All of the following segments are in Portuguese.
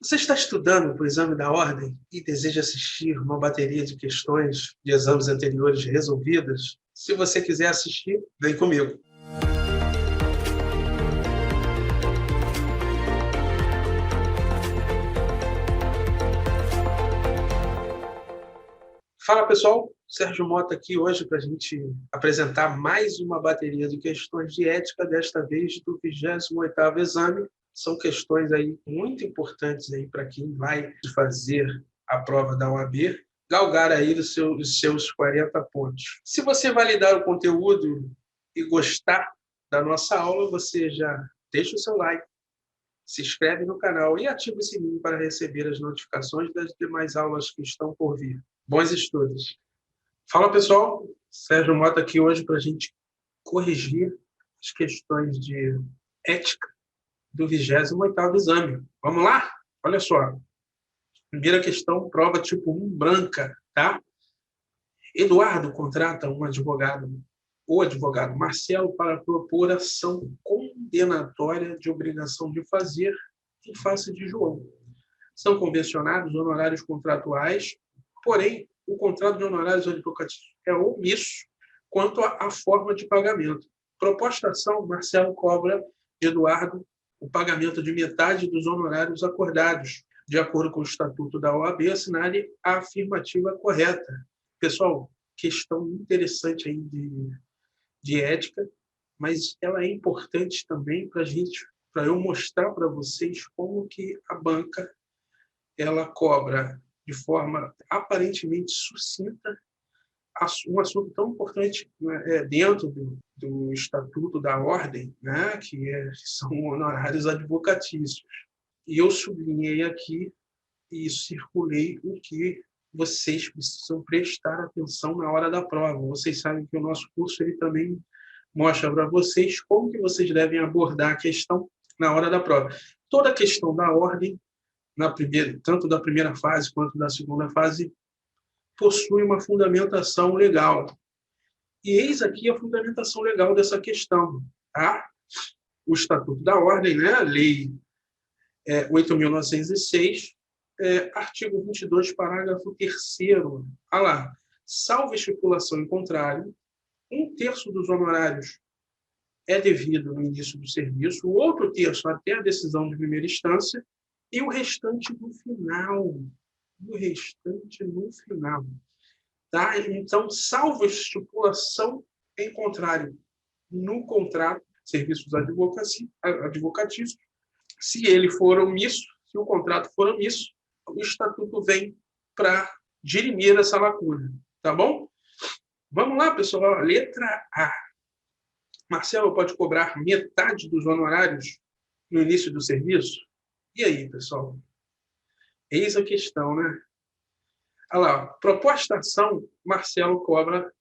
Você está estudando para o exame da ordem e deseja assistir uma bateria de questões de exames anteriores resolvidas? Se você quiser assistir, vem comigo. Fala pessoal, Sérgio Mota aqui hoje para a gente apresentar mais uma bateria de questões de ética, desta vez do 28º exame. São questões aí muito importantes aí para quem vai fazer a prova da OAB, galgar aí os seus 40 pontos. Se você validar o conteúdo e gostar da nossa aula, você já deixa o seu like, se inscreve no canal e ativa o sininho para receber as notificações das demais aulas que estão por vir. Bons estudos! Fala pessoal, Sérgio Mota aqui hoje para a gente corrigir as questões de ética do 28º exame. Vamos lá? Olha só. Primeira questão, prova tipo 1, branca, tá? Eduardo contrata um advogado, o advogado Marcelo, para propor ação condenatória de obrigação de fazer em face de João. São convencionados honorários contratuais, porém, o contrato de honorários advocatícios é omisso quanto à forma de pagamento. Proposta ação, Marcelo cobra de Eduardo o pagamento de metade dos honorários acordados. De acordo com o Estatuto da OAB, assinale a afirmativa correta. Pessoal, questão interessante aí de ética, mas ela é importante também para eu mostrar para vocês como que a banca ela cobra de forma aparentemente sucinta um assunto tão importante, né, dentro do Estatuto da Ordem, né, que são honorários advocatícios. E eu sublinhei aqui e circulei o que vocês precisam prestar atenção na hora da prova. Vocês sabem que o nosso curso ele também mostra para vocês como que vocês devem abordar a questão na hora da prova. Toda a questão da ordem, tanto da primeira fase quanto da segunda fase, possui uma fundamentação legal. E eis aqui a fundamentação legal dessa questão. Tá? O Estatuto da Ordem, né? A Lei 8.906, artigo 22, parágrafo 3º. Ah lá, salvo estipulação em contrário, 1/3 dos honorários é devido no início do serviço, o outro terço até a decisão de primeira instância, e o restante no final. Tá? Então, salvo estipulação em contrário no contrato de serviços advocatícios, se ele for omisso, se o contrato for omisso, o Estatuto vem para dirimir essa lacuna. Tá bom? Vamos lá, pessoal. Letra A. Marcelo pode cobrar metade dos honorários no início do serviço? E aí, pessoal? Eis a questão, né? Olha lá, proposta ação, Marcelo cobra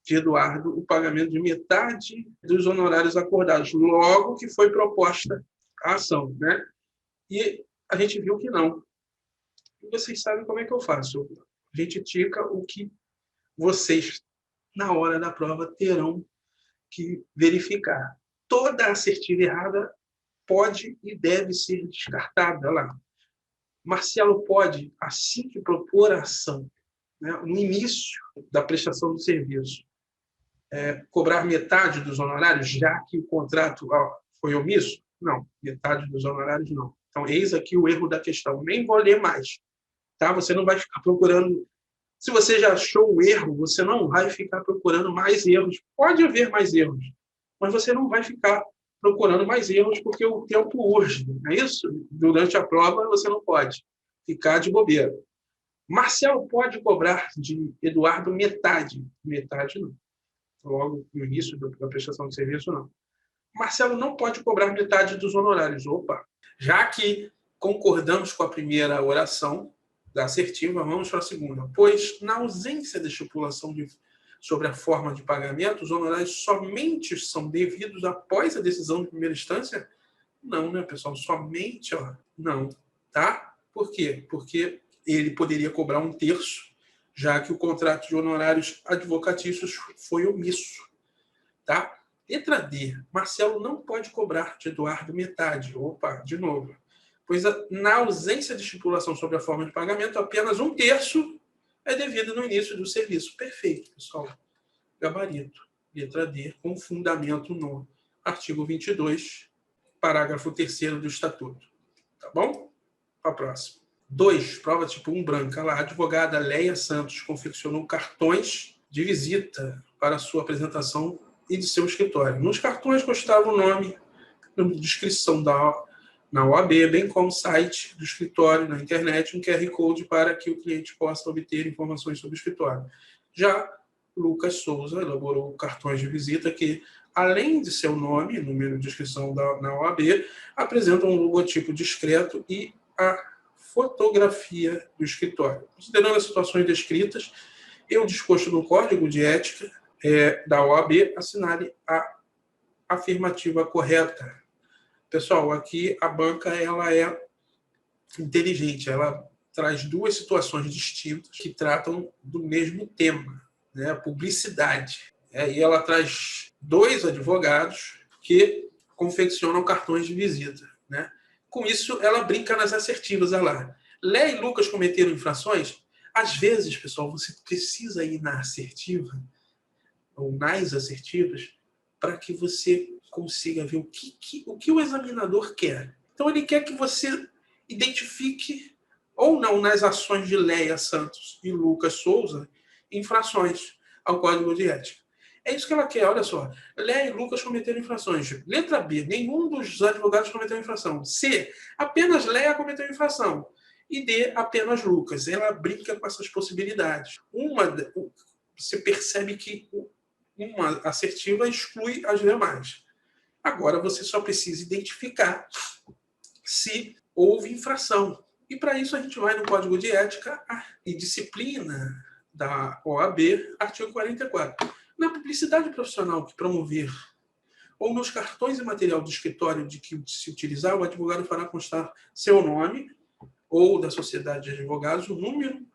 de Eduardo o pagamento de metade dos honorários acordados, logo que foi proposta a ação, né? E a gente viu que não. E vocês sabem como é que eu faço. A gente tica o que vocês, na hora da prova, terão que verificar. Toda assertiva errada pode e deve ser descartada. Olha lá. Marcelo pode, assim que propor a ação, né, no início da prestação do serviço, cobrar metade dos honorários, já que o contrato foi omisso? Não, metade dos honorários não. Então, eis aqui o erro da questão. Nem vou ler mais. Tá? Você não vai ficar procurando... Se você já achou o erro, você não vai ficar procurando mais erros. Pode haver mais erros, mas você não vai ficar procurando mais erros porque o tempo urge, não é isso? Durante a prova, você não pode ficar de bobeira. Marcelo pode cobrar de Eduardo metade. Metade não. Logo no início da prestação de serviço, não. Marcelo não pode cobrar metade dos honorários. Opa! Já que concordamos com a primeira oração da assertiva, vamos para a segunda. Pois, na ausência da estipulação sobre a forma de pagamento, os honorários somente são devidos após a decisão de primeira instância? Não, né, pessoal? Somente, não. Tá? Por quê? Porque ele poderia cobrar 1/3, já que o contrato de honorários advocatícios foi omisso. Tá? Letra D. Marcelo não pode cobrar de Eduardo metade. Opa, de novo. pois na ausência de estipulação sobre a forma de pagamento, apenas 1/3 é devido no início do serviço. Perfeito, pessoal. Gabarito, letra D, com fundamento no artigo 22, parágrafo 3º do Estatuto. Tá bom? Para a próxima. 2. Prova tipo 1 branca. Lá, a advogada Leia Santos confeccionou cartões de visita para sua apresentação e de seu escritório. Nos cartões constava o nome, descrição na OAB, bem como o site do escritório na internet, um QR Code para que o cliente possa obter informações sobre o escritório. Já Lucas Souza elaborou cartões de visita que, além de seu nome, número de inscrição na OAB, apresentam um logotipo discreto e a fotografia do escritório. Considerando as situações descritas e o disposto no Código de Ética da OAB, assinale a afirmativa correta. Pessoal, aqui a banca ela é inteligente, ela traz 2 situações distintas que tratam do mesmo tema, né? Publicidade. E ela traz 2 advogados que confeccionam cartões de visita, né? Com isso, ela brinca nas assertivas. Olha lá. Leia e Lucas cometeram infrações? Às vezes, pessoal, você precisa ir na assertiva ou nas assertivas para que você consiga ver o que o examinador quer. Então, ele quer que você identifique ou não nas ações de Leia Santos e Lucas Souza infrações ao Código de Ética. É isso que ela quer, olha só. Leia e Lucas cometeram infrações. Letra B, nenhum dos advogados cometeu infração. C, apenas Leia cometeu infração. E D, apenas Lucas. Ela brinca com essas possibilidades. Você percebe que uma assertiva exclui as demais. Agora você só precisa identificar se houve infração. E para isso a gente vai no Código de Ética e Disciplina da OAB, artigo 44. Na publicidade profissional que promover ou nos cartões e material do escritório de que se utilizar, o advogado fará constar seu nome ou da sociedade de advogados, o número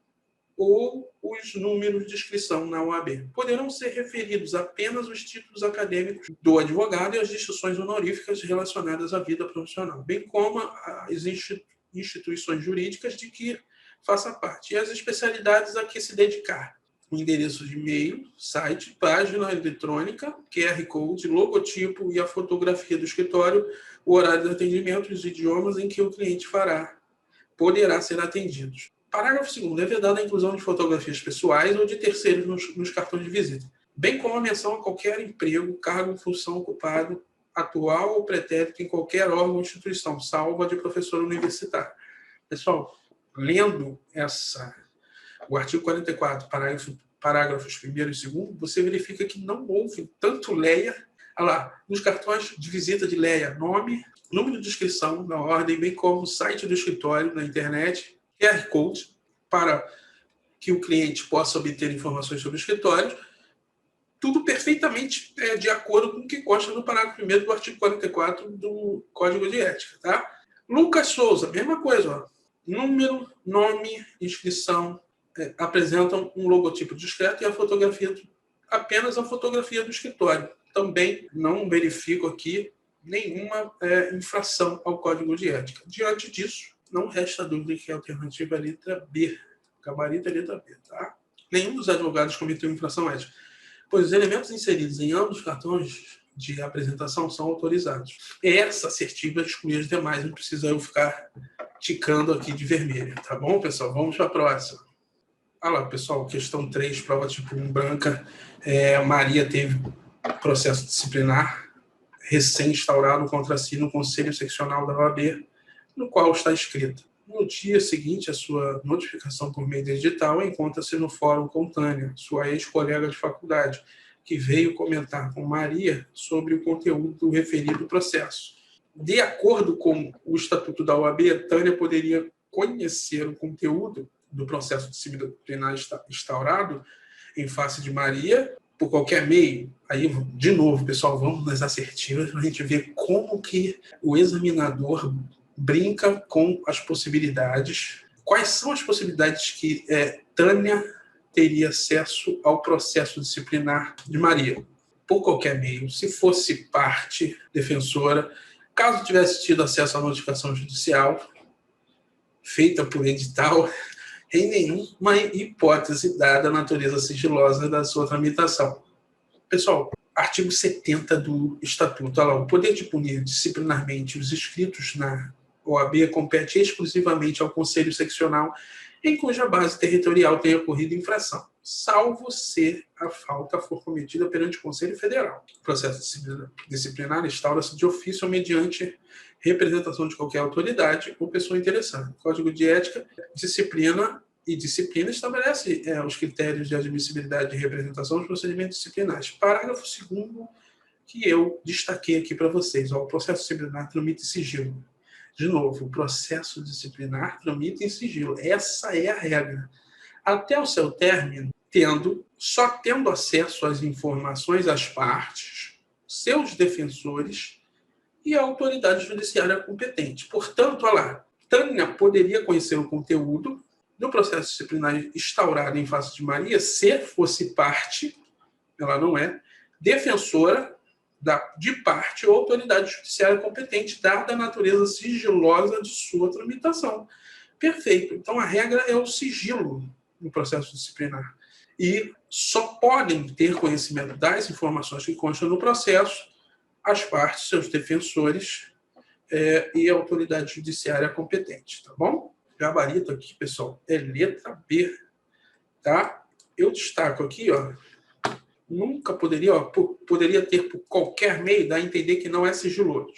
ou os números de inscrição na OAB. Poderão ser referidos apenas os títulos acadêmicos do advogado e as distinções honoríficas relacionadas à vida profissional, bem como as instituições jurídicas de que faça parte, e as especialidades a que se dedicar. O endereço de e-mail, site, página eletrônica, QR Code, logotipo e a fotografia do escritório, o horário de atendimento e os idiomas em que o cliente poderá ser atendido. Parágrafo 2º. É vedada a inclusão de fotografias pessoais ou de terceiros nos cartões de visita, bem como a menção a qualquer emprego, cargo, função ocupado, atual ou pretérito em qualquer órgão ou instituição, salvo a de professor universitário. Pessoal, lendo o artigo 44, parágrafos 1º e 2º, você verifica que não houve tanto Leia. Olha lá, nos cartões de visita de Leia, nome, número de inscrição na ordem, bem como o site do escritório na internet, QR Code, para que o cliente possa obter informações sobre o escritório, tudo perfeitamente de acordo com o que consta no parágrafo 1º do artigo 44 do Código de Ética. Tá? Lucas Souza, mesma coisa. Ó. Número, nome, inscrição, apresentam um logotipo discreto e apenas a fotografia do escritório. Também não verifico aqui nenhuma infração ao Código de Ética. Diante disso, não resta dúvida que a alternativa é a letra B. Gabarito é a letra B. Tá? Nenhum dos advogados cometeu infração ética, pois os elementos inseridos em ambos os cartões de apresentação são autorizados. Essa assertiva exclui as demais, não precisa eu ficar ticando aqui de vermelho. Tá bom, pessoal? Vamos para a próxima. Olha lá, pessoal, questão 3, prova tipo 1 branca. Maria teve processo disciplinar recém-instaurado contra si no Conselho Seccional da OAB, no qual está escrito: no dia seguinte à sua notificação por meio digital, encontra-se no fórum com Tânia, sua ex-colega de faculdade, que veio comentar com Maria sobre o conteúdo do referido processo. De acordo com o Estatuto da OAB, Tânia poderia conhecer o conteúdo do processo disciplinar instaurado em face de Maria por qualquer meio. Aí, de novo, pessoal, vamos nas assertivas para a gente ver como que o examinador brinca com as possibilidades. Quais são as possibilidades que Tânia teria acesso ao processo disciplinar de Maria? Por qualquer meio, se fosse parte defensora, caso tivesse tido acesso à notificação judicial, feita por edital em nenhuma hipótese, dada a natureza sigilosa da sua tramitação. Pessoal, artigo 70 do Estatuto. Olha lá, o poder de punir disciplinarmente os inscritos na OAB compete exclusivamente ao Conselho Seccional em cuja base territorial tenha ocorrido infração, salvo se a falta for cometida perante o Conselho Federal. O processo disciplinar instaura-se de ofício ou mediante representação de qualquer autoridade ou pessoa interessada. O Código de Ética, disciplina estabelece os critérios de admissibilidade de representação dos procedimentos disciplinares. Parágrafo 2º que eu destaquei aqui para vocês. O processo disciplinar tramita em sigilo. De novo, o processo disciplinar tramita em sigilo. Essa é a regra. Até o seu término, só tendo acesso às informações às partes, seus defensores e a autoridade judiciária competente. Portanto, olha lá, Tânia poderia conhecer o conteúdo do processo disciplinar instaurado em face de Maria se fosse parte, ela não é, defensora de parte ou autoridade judiciária competente, dada a natureza sigilosa de sua tramitação. Perfeito. Então, a regra é o sigilo no processo disciplinar. E só podem ter conhecimento das informações que constam no processo as partes, seus defensores e a autoridade judiciária competente, tá bom? Gabarito aqui, pessoal, é letra B, tá? Eu destaco aqui, ó, nunca poderia ter por qualquer meio, dá a entender que não é sigiloso.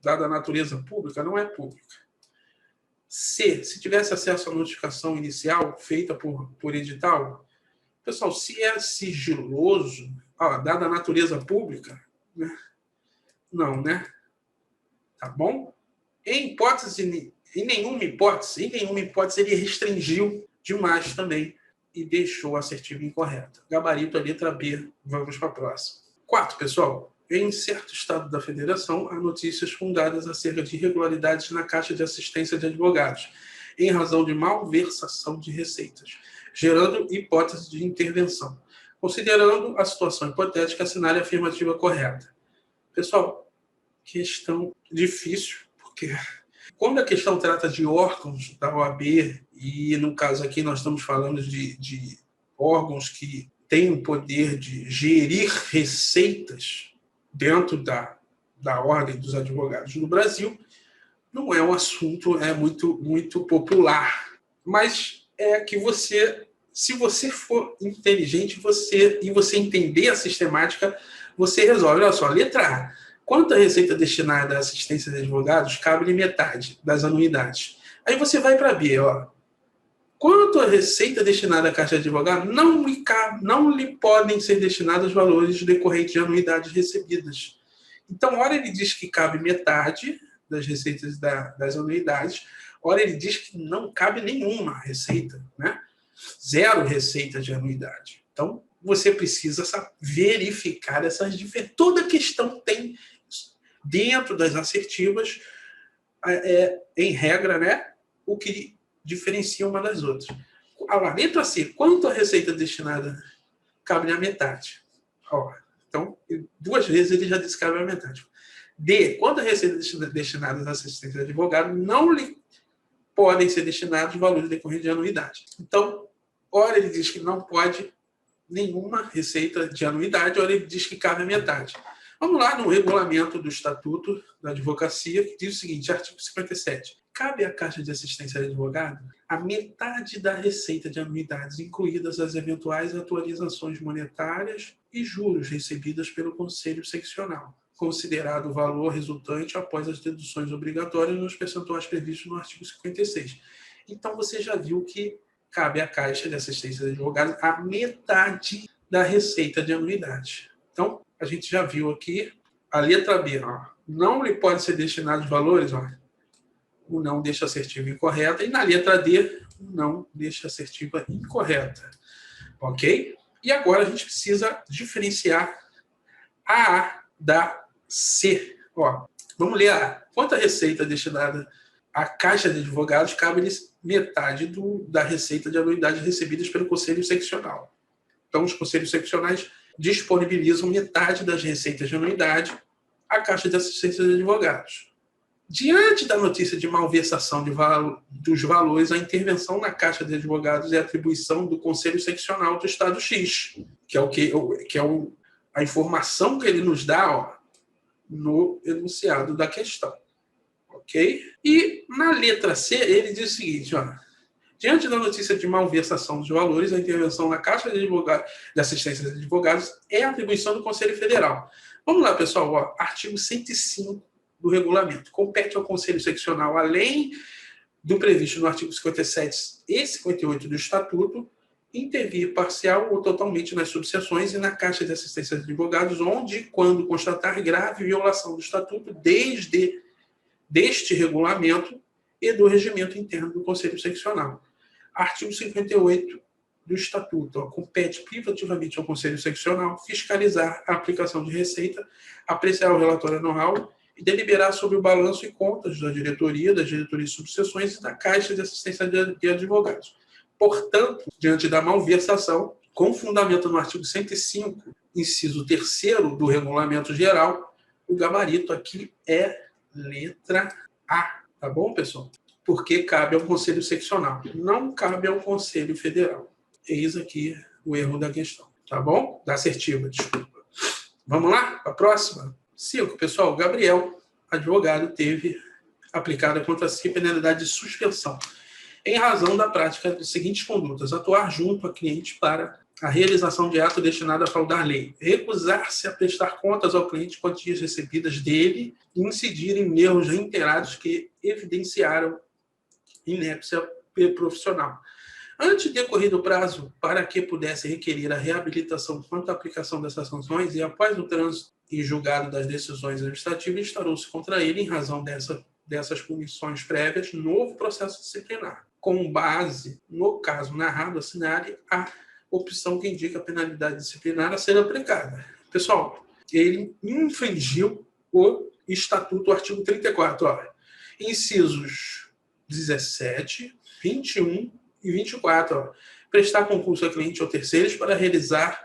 Dada a natureza pública, não é pública. Se tivesse acesso à notificação inicial feita por edital, pessoal, se é sigiloso, dada a natureza pública, né? Não, né? Tá bom? Em nenhuma hipótese, ele restringiu demais também e deixou a assertiva incorreta. Gabarito, a letra B. Vamos para a próxima. 4, pessoal. Em certo estado da federação, há notícias fundadas acerca de irregularidades na Caixa de Assistência de Advogados, em razão de malversação de receitas, gerando hipótese de intervenção. Considerando a situação hipotética, assinale a afirmativa correta. Pessoal, questão difícil, porque quando a questão trata de órgãos da OAB, e no caso aqui nós estamos falando de órgãos que têm o poder de gerir receitas dentro da ordem dos advogados no Brasil, não é um assunto muito popular. Mas é que se você for inteligente e você entender a sistemática, você resolve. Olha só, letra A. Quanto à receita destinada à assistência de advogados, cabe-lhe metade das anuidades. Aí você vai para B, ó. Quanto à receita destinada à Caixa de Advogados, não lhe podem ser destinados valores decorrentes de anuidades recebidas. Então, ora ele diz que cabe metade das receitas das anuidades, ora ele diz que não cabe nenhuma receita, né? 0 receita de anuidade. Então, você precisa verificar essas diferenças. Toda questão tem dentro das assertivas, em regra, né, o que diferencia uma das outras. A letra C, quanto à receita destinada, cabe a metade. Então, 2 vezes ele já disse que cabe a metade. D, quanto à receita destinada à assistência de advogado, não lhe podem ser destinados valores decorrentes de anuidade. Então, ora ele diz que não pode nenhuma receita de anuidade, ora ele diz que cabe a metade. Vamos lá no regulamento do Estatuto da Advocacia, que diz o seguinte, artigo 57. Cabe à Caixa de Assistência de Advogado a metade da receita de anuidades, incluídas as eventuais atualizações monetárias e juros recebidas pelo Conselho Seccional, considerado o valor resultante após as deduções obrigatórias nos percentuais previstos no artigo 56. Então, você já viu que cabe à Caixa de Assistência de Advogados a metade da receita de anuidade. Então, a gente já viu aqui a letra B. Não lhe pode ser destinados valores, o não deixa assertiva incorreta. E na letra D, o não deixa assertiva incorreta. Ok? E agora a gente precisa diferenciar a A da C. Vamos ler a A. Quanto à receita destinada à Caixa de Advogados, cabe-lhes metade da receita de anuidades recebidas pelo Conselho Seccional. Então, os Conselhos Seccionais disponibilizam metade das receitas de anuidade à Caixa de Assistência de Advogados. Diante da notícia de malversação dos valores, a intervenção na Caixa de Advogados é atribuição do Conselho Seccional do Estado X, que é a informação que ele nos dá no enunciado da questão. Ok? E na letra C, ele diz o seguinte, diante da notícia de malversação dos valores, a intervenção na Caixa de Assistência de Advogados é atribuição do Conselho Federal. Vamos lá, pessoal. Artigo 105 do regulamento. Compete ao Conselho Seccional, além do previsto no artigo 57 e 58 do Estatuto, intervir parcial ou totalmente nas subseções e na Caixa de Assistência de Advogados, onde, quando constatar grave violação do Estatuto, deste regulamento e do regimento interno do Conselho Seccional. Artigo 58 do Estatuto. Compete privativamente ao Conselho Seccional fiscalizar a aplicação de receita, apreciar o relatório anual e deliberar sobre o balanço e contas da diretoria, das diretorias de subseções e da Caixa de Assistência de Advogados. Portanto, diante da malversação, com fundamento no artigo 105, inciso 3º do Regulamento Geral, o gabarito aqui é letra A. Tá bom, pessoal? Porque cabe ao Conselho Seccional, não cabe ao Conselho Federal. Eis aqui o erro da questão. Tá bom? Da assertiva, desculpa. Vamos lá? Para a próxima? 5, pessoal. O Gabriel, advogado, teve aplicada contra si penalidade de suspensão, em razão da prática das seguintes condutas: atuar junto a cliente para a realização de ato destinado a fraudar a lei, recusar-se a prestar contas ao cliente quantias recebidas dele e incidir em erros reiterados que evidenciaram inépcia profissional. Antes de decorrido o prazo para que pudesse requerer a reabilitação quanto à aplicação dessas sanções e após o trânsito e julgado das decisões administrativas, instaurou-se contra ele, em razão dessas punições prévias, novo processo disciplinar, com base no caso narrado, assinale a opção que indica a penalidade disciplinar a ser aplicada. Pessoal, ele infringiu o Estatuto, artigo 34, incisos 17, 21 e 24. Prestar concurso a cliente ou terceiros para realizar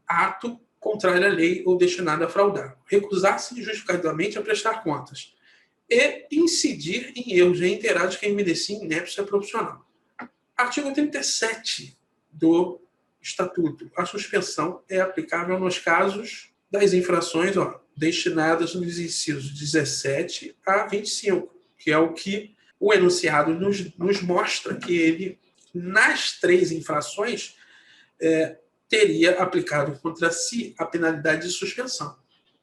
ato contrário à lei ou destinado a fraudar. Recusar-se injustificadamente a prestar contas. E incidir em erros reiterados que evidenciem inépcia profissional. Artigo 37 do Estatuto. A suspensão é aplicável nos casos das infrações destinadas nos incisos 17 a 25, que é o que o enunciado nos mostra que ele, nas 3 infrações, teria aplicado contra si a penalidade de suspensão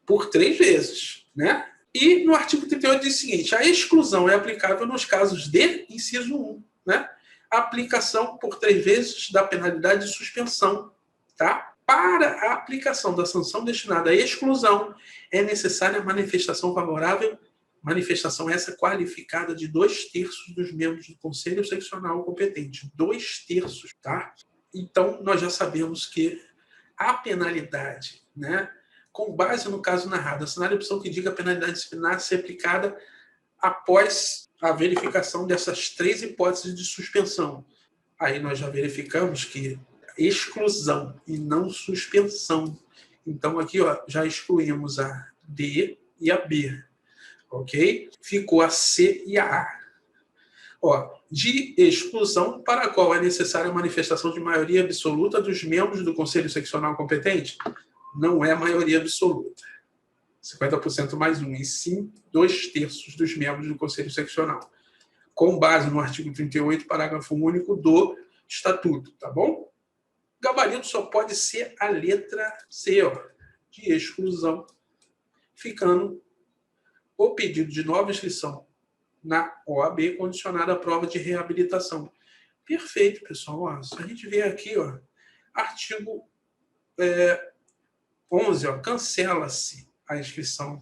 por 3 vezes, né? E no artigo 38 diz o seguinte: a exclusão é aplicável nos casos de inciso 1, né? A aplicação por 3 vezes da penalidade de suspensão, tá? Para a aplicação da sanção destinada à exclusão, é necessária a manifestação favorável, manifestação essa qualificada de 2/3 dos membros do Conselho Seccional competente. 2/3, tá? Então, nós já sabemos que a penalidade, né, com base no caso narrado, assinar a opção que indica a penalidade disciplinar ser aplicada após a verificação dessas 3 hipóteses de suspensão. Aí nós já verificamos que exclusão e não suspensão. Então, aqui já excluímos a D e a B. Ok? Ficou a C e a A. De exclusão, para a qual é necessária a manifestação de maioria absoluta dos membros do Conselho Seccional competente, não é maioria absoluta. 50% mais 1, e sim 2/3 dos membros do Conselho Seccional, com base no artigo 38, parágrafo único do Estatuto, tá bom? O gabarito só pode ser a letra C, de exclusão, ficando o pedido de nova inscrição na OAB condicionado à prova de reabilitação. Perfeito, pessoal. Se a gente vê aqui, artigo 11, cancela-se a inscrição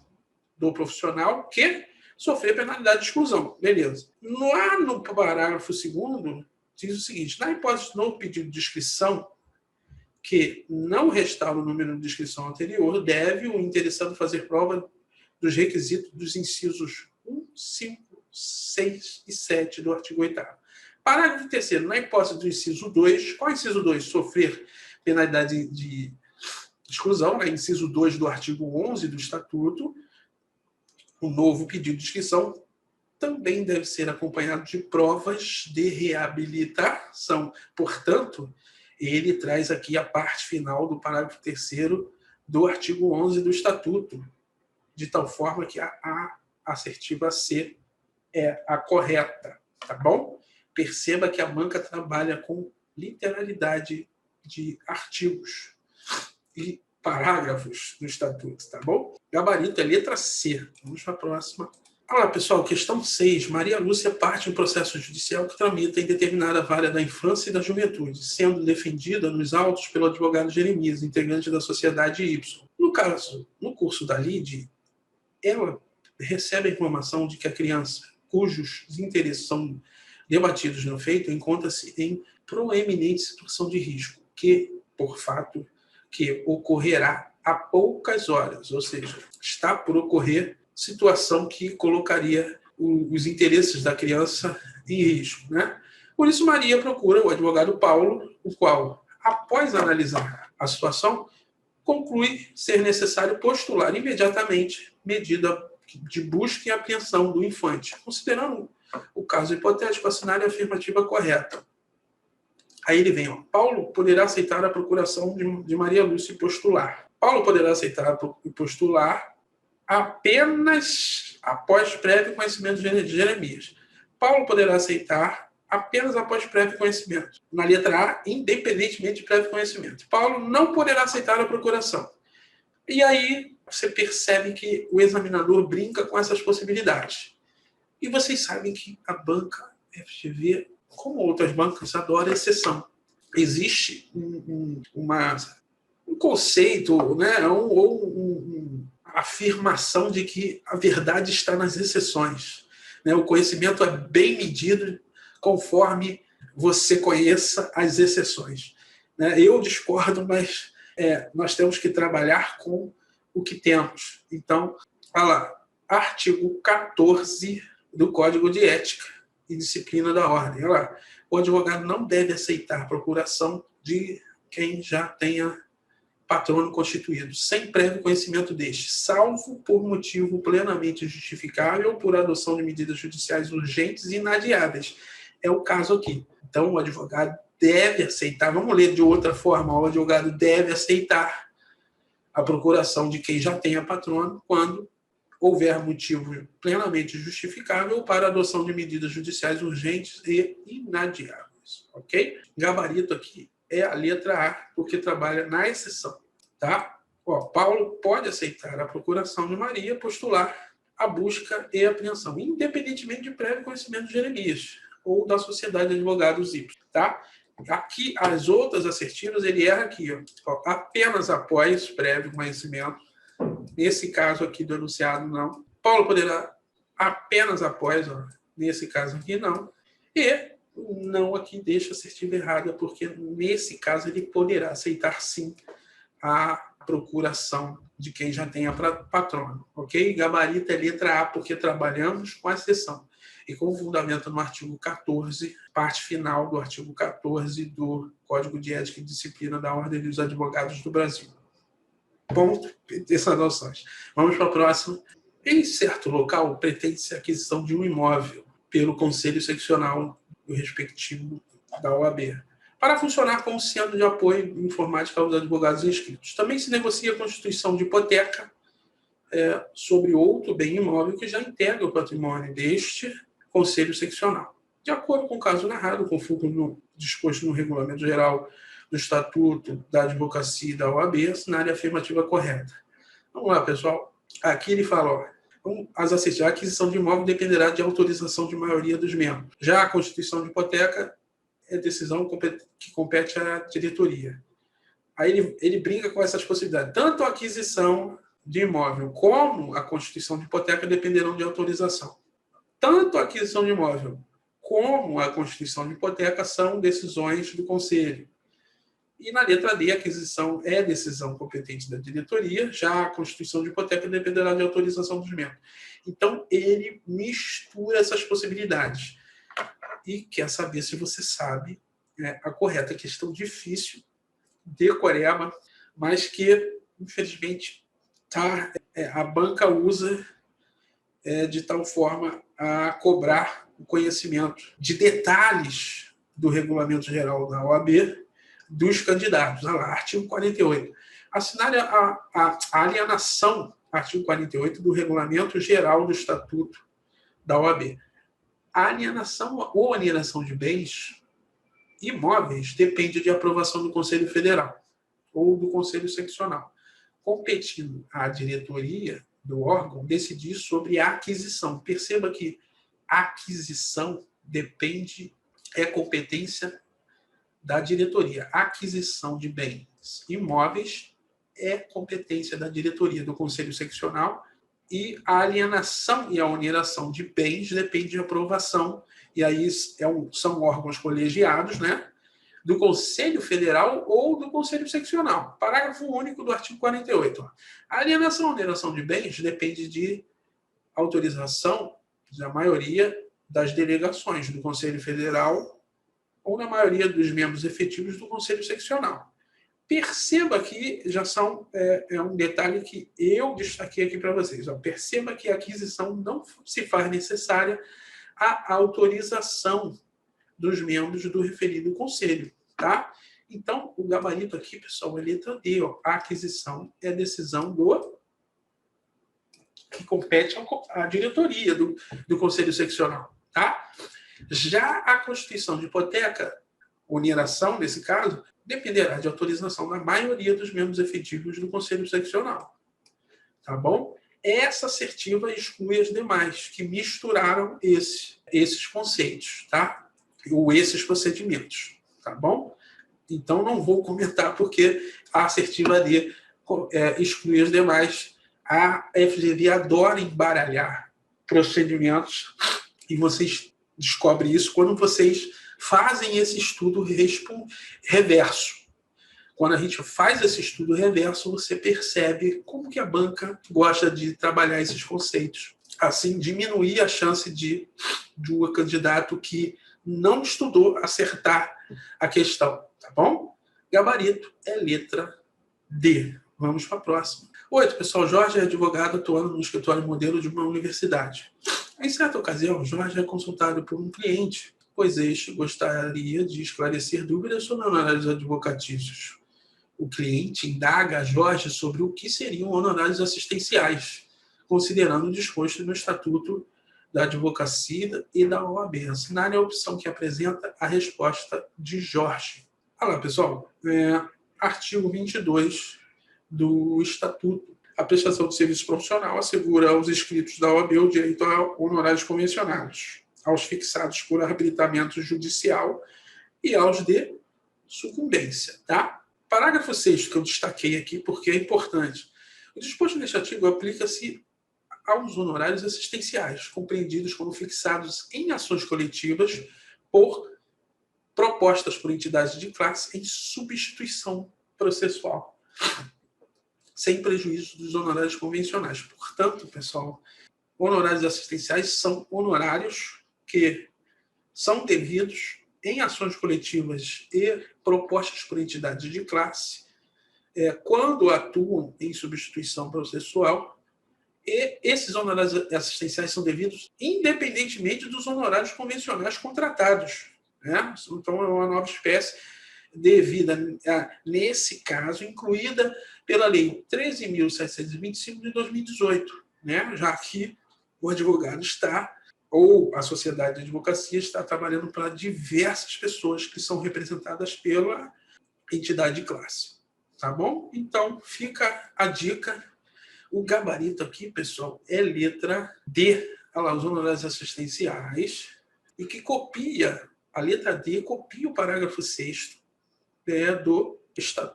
do profissional que sofrer penalidade de exclusão. Beleza. Lá no parágrafo 2º, diz o seguinte: na hipótese do novo pedido de inscrição que não restaura o número de inscrição anterior, deve o interessado fazer prova dos requisitos dos incisos 1, 5, 6 e 7 do artigo 8º. Parágrafo 3º. Na hipótese do inciso 2, qual é o inciso 2? Sofrer penalidade de exclusão, né? Inciso 2 do artigo 11 do Estatuto, O novo pedido de inscrição também deve ser acompanhado de provas de reabilitação. Portanto, ele traz aqui a parte final do parágrafo 3º do artigo 11 do Estatuto, de tal forma que a assertiva C é a correta, tá bom? Perceba que a banca trabalha com literalidade de artigos e parágrafos do Estatuto, tá bom? Gabarito é letra C. Vamos para a próxima. Olá, pessoal. Questão 6. Maria Lúcia parte em processo judicial que tramita em determinada vara da infância e da juventude, sendo defendida nos autos pelo advogado Jeremias, integrante da sociedade Y. No caso, no curso da lide, ela recebe a informação de que a criança, cujos interesses são debatidos no feito, encontra-se em proeminente situação de risco, que, por fato, que ocorrerá a poucas horas, ou seja, está por ocorrer situação que colocaria os interesses da criança em risco, né? Por isso, Maria procura o advogado Paulo, o qual, após analisar a situação, conclui ser necessário postular imediatamente medida de busca e apreensão do infante, considerando o caso hipotético, assinar a afirmativa correta. Aí ele vem, ó, Paulo poderá aceitar a procuração de Maria Lúcia e postular. Paulo poderá aceitar e postular apenas após prévio conhecimento de Jeremias. Paulo poderá aceitar apenas após prévio conhecimento. Na letra A, independentemente de prévio conhecimento. Paulo não poderá aceitar a procuração. E aí você percebe que o examinador brinca com essas possibilidades. E vocês sabem que a banca FGV, como outras bancas, adora exceção. Existe um conceito, né, uma afirmação de que a verdade está nas exceções. Né? O conhecimento é bem medido conforme você conheça as exceções. Né? Eu discordo, mas nós temos que trabalhar com o que temos. Então, olha lá, artigo 14 do Código de Ética e Disciplina da Ordem. Olha lá, o advogado não deve aceitar a procuração de quem já tenha patrono constituído, sem prévio conhecimento deste, salvo por motivo plenamente justificável ou por adoção de medidas judiciais urgentes e inadiáveis. É o caso aqui. Então, o advogado deve aceitar, vamos ler de outra forma, o advogado deve aceitar a procuração de quem já tenha patrono quando houver motivo plenamente justificável para a adoção de medidas judiciais urgentes e inadiáveis. Ok? Gabarito aqui é a letra A, porque trabalha na exceção. Tá? Ó, Paulo pode aceitar a procuração de Maria, postular a busca e apreensão, independentemente de prévio conhecimento de Jeremias ou da Sociedade de Advogados Y. Tá? Aqui, as outras assertivas, ele erra aqui, ó, apenas após prévio conhecimento. Nesse caso aqui do enunciado, não. Paulo poderá apenas após, ó, nesse caso aqui, não. E não aqui deixa a assertiva errada, porque nesse caso ele poderá aceitar sim a procuração de quem já tenha patrono. Ok? Gabarito é letra A, porque trabalhamos com a exceção. E com fundamento no artigo 14, parte final do artigo 14 do Código de Ética e Disciplina da Ordem dos Advogados do Brasil. Ponto. Essas noções. Vamos para a próxima. Em certo local, pretende-se a aquisição de um imóvel pelo Conselho Seccional do respectivo da OAB, para funcionar como centro de apoio informático aos advogados inscritos. Também se negocia a constituição de hipoteca sobre outro bem imóvel que já integra o patrimônio deste Conselho Seccional. De acordo com o caso narrado, conforme disposto no Regulamento Geral do Estatuto da Advocacia e da OAB, assinar a afirmativa correta. Vamos lá, pessoal. Aqui ele fala, ó, a aquisição de imóvel dependerá de autorização de maioria dos membros. Já a constituição de hipoteca é decisão que compete à diretoria. Aí ele brinca com essas possibilidades. Tanto a aquisição de imóvel como a constituição de hipoteca dependerão de autorização. Tanto a aquisição de imóvel como a constituição de hipoteca são decisões do Conselho. E na letra D, a aquisição é decisão competente da diretoria, já a constituição de hipoteca dependerá de autorização dos membros. Então, ele mistura essas possibilidades. E quer saber se você sabe a correta questão difícil, decoreba, mas que, infelizmente, a banca usa de tal forma a cobrar o conhecimento de detalhes do regulamento geral da OAB dos candidatos. Olha lá, artigo 48. Assinar a alienação, artigo 48, do regulamento geral do Estatuto da OAB. A alienação ou alienação de bens imóveis depende de aprovação do Conselho Federal ou do Conselho Seccional, competindo à diretoria do órgão decidir sobre a aquisição. Perceba que a aquisição é competência da diretoria. A aquisição de bens imóveis é competência da diretoria do Conselho Seccional e a alienação e a oneração de bens depende de aprovação, e aí são órgãos colegiados, né, do Conselho Federal ou do Conselho Seccional. Parágrafo único do artigo 48. A alienação e oneração de bens depende de autorização da maioria das delegações do Conselho Federal ou na maioria dos membros efetivos do Conselho Seccional. Perceba que já são um detalhe que eu destaquei aqui para vocês. Perceba que a aquisição não se faz necessária a autorização dos membros do referido conselho, tá? Então, o gabarito aqui, pessoal, é letra D. A aquisição é a decisão que compete à diretoria do Conselho Seccional, tá? Já a constituição de hipoteca, oneração, nesse caso, dependerá de autorização da maioria dos membros efetivos do Conselho Seccional. Tá bom? Essa assertiva exclui as demais, que misturaram esses conceitos, tá? Ou esses procedimentos, tá bom? Então, não vou comentar porque a assertiva ali exclui as demais. A FGV adora embaralhar procedimentos e vocês descobrem isso quando vocês fazem esse estudo reverso. Quando a gente faz esse estudo reverso, você percebe como que a banca gosta de trabalhar esses conceitos. Assim, diminuir a chance de um candidato que não estudou acertar a questão, tá bom? Gabarito é letra D. Vamos para a próxima. 8. Pessoal, Jorge é advogado atuando no escritório modelo de uma universidade. Em certa ocasião, Jorge é consultado por um cliente, pois este gostaria de esclarecer dúvidas sobre honorários advocatícios. O cliente indaga a Jorge sobre o que seriam honorários assistenciais, considerando o disposto no Estatuto da Advocacia e da OAB. Assinar é a opção que apresenta a resposta de Jorge. Olha lá, pessoal. Artigo 22 do Estatuto. A prestação de serviço profissional assegura aos inscritos da OAB o direito a honorários convencionados, aos fixados por habilitamento judicial e aos de sucumbência. Tá? Parágrafo 6º que eu destaquei aqui porque é importante. O disposto neste artigo aplica-se aos honorários assistenciais, compreendidos como fixados em ações coletivas por propostas por entidades de classe em substituição processual, sem prejuízo dos honorários convencionais. Portanto, pessoal, honorários assistenciais são honorários que são devidos em ações coletivas e propostas por entidades de classe, quando atuam em substituição processual, e esses honorários assistenciais são devidos independentemente dos honorários convencionais contratados. Né? Então, é uma nova espécie devida, nesse caso, incluída pela Lei 13.725 de 2018, né? Já que o advogado ou a sociedade de advocacia está trabalhando para diversas pessoas que são representadas pela entidade de classe. Tá bom? Então, fica a dica. O gabarito aqui, pessoal, é letra D. Olha lá, os honorários assistenciais. E que a letra D copia o parágrafo 6º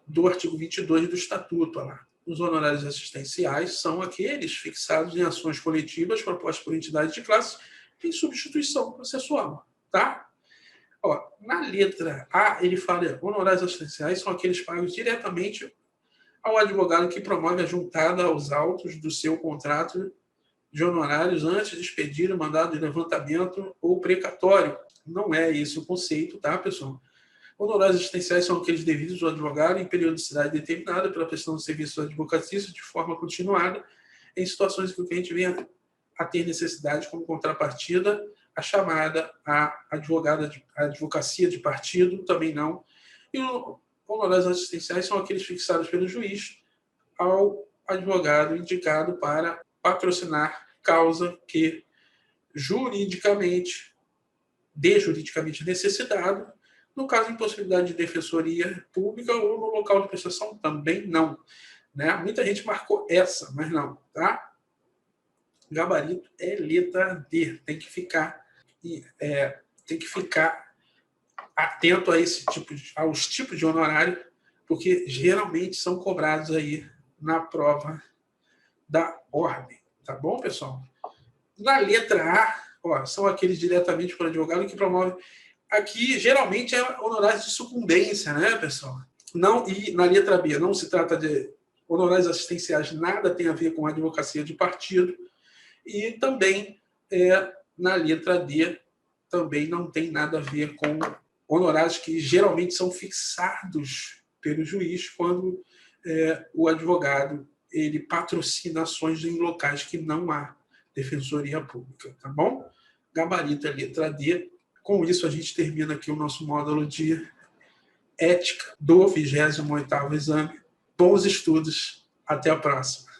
do artigo 22 do Estatuto. Olha lá. Os honorários assistenciais são aqueles fixados em ações coletivas propostas por entidade de classe em substituição processual. Tá? Na letra A, ele fala que honorários assistenciais são aqueles pagos diretamente ao advogado que promove a juntada aos autos do seu contrato de honorários antes de expedir o mandado de levantamento ou precatório. Não é esse o conceito, tá, pessoal? Honorários assistenciais são aqueles devidos ao advogado em periodicidade determinada pela prestação de serviços advocatícios de forma continuada em situações em que o cliente venha a ter necessidade como contrapartida a chamada a advocacia de partido, também não. E os honorários assistenciais são aqueles fixados pelo juiz ao advogado indicado para patrocinar causa que juridicamente necessitado. No caso de impossibilidade de defensoria pública ou no local de prestação, também não. Né? Muita gente marcou essa, mas não. Tá? Gabarito é letra D. Tem que ficar atento a aos tipos de honorário, porque geralmente são cobrados aí na prova da ordem. Tá bom, pessoal? Na letra A, são aqueles diretamente para o advogado que promove. Aqui, geralmente, é honorários de sucumbência, né, pessoal? Não, e na letra B, não se trata de honorários assistenciais, nada tem a ver com advocacia de partido. E também, na letra D, também não tem nada a ver com honorários que geralmente são fixados pelo juiz quando o advogado ele patrocina ações em locais que não há defensoria pública, tá bom? Gabarito é letra D. Com isso, a gente termina aqui o nosso módulo de ética do 28º exame. Bons estudos. Até a próxima.